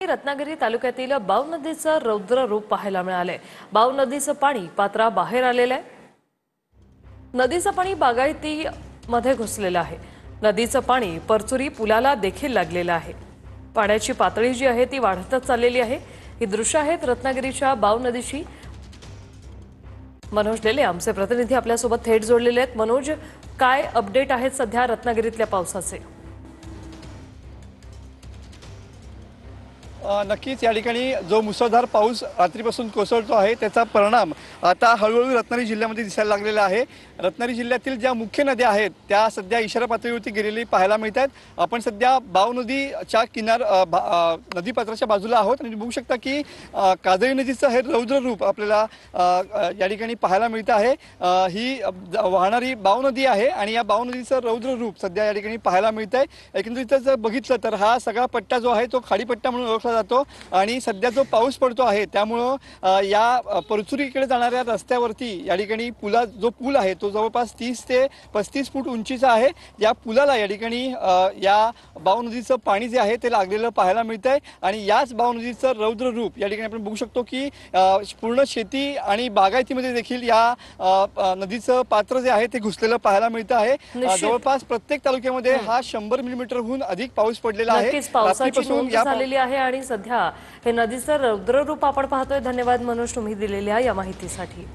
रत्नागिरी तालुक्यातील बाव नदीचं रौद्र रूप पाहायला मिळालंय। बाव नदीचं पाणी पात्राबाहेर आलेलं आहे। नदीचं पाणी बागायतीमध्ये घुसलेलं आहे। नदीचं पाणी परचुरी पुलाला देखील लागलेलं आहे। पाण्याची पातळी जी आहे ती वाढतच चाललेली आहे। ही दृश्य आहेत रत्नागिरीच्या बाव नदीची। मनोज लेले आमचे प्रतिनिधी आपल्यासोबत थेट जोडलेले आहेत। मनोज, काय अपडेट आहेत सध्या रत्नागिरीतल्या पावसाचे? नक्कीच या ठिकाणी जो मुसळधार पाऊस रात्रीपासून कोसळतो आहे त्याचा परिणाम आता हळूहळू रत्नागिरी जिल्ह्यामध्ये दिसायला लागलेला आहे। रत्नागिरी जिल्ह्यातील ज्या मुख्य नद्या आहेत त्या सध्या इशारा पातळीवरती गेलेली पाहायला मिळतात। आपण सध्या बाव नदीच्या नदीपात्राच्या बाजूला आहोत आणि बघू शकता की काजळी नदीचं हे रौद्र रूप आपल्याला या ठिकाणी पाहायला मिळतं आहे। ही वाहणारी बाव नदी आहे आणि या बाव नदीचं रौद्र रूप सध्या या ठिकाणी पाहायला मिळतंय। एकंदरीत जर बघितलं तर हा सगळा पट्टा जो आहे तो खाडीपट्टा म्हणून ओळखला जातो आणि सध्या जो पाऊस पडतो आहे त्यामुळे या परचुरीकडे जाणाऱ्या रस्त्यावरती या ठिकाणी जो पूल आहे तो जवळपास 30 ते 35 फूट उंचीचा आहे। या पुलाला या ठिकाणी या बाव नदीचं पाणी जे आहे ते लागलेलं पाहायला मिळतंय आणि याच बाव नदीचं रौद्र रूप या ठिकाणी आपण बघू शकतो की पूर्ण शेती आणि बागायतीमध्ये देखील या नदीचं पात्र जे आहे ते घुसलेलं पाहायला मिळतं आहे। जवळपास प्रत्येक तालुक्यामध्ये हा 100 मिलीमीटरहून अधिक पाऊस पडलेला आहे। पावसाची नोंद झालेली आहे आणि सध्या हे नदीचं रौद्र रूप आपण पाहतोय। धन्यवाद मनोज, तुम्ही दिलेल्या या माहितीसाठी।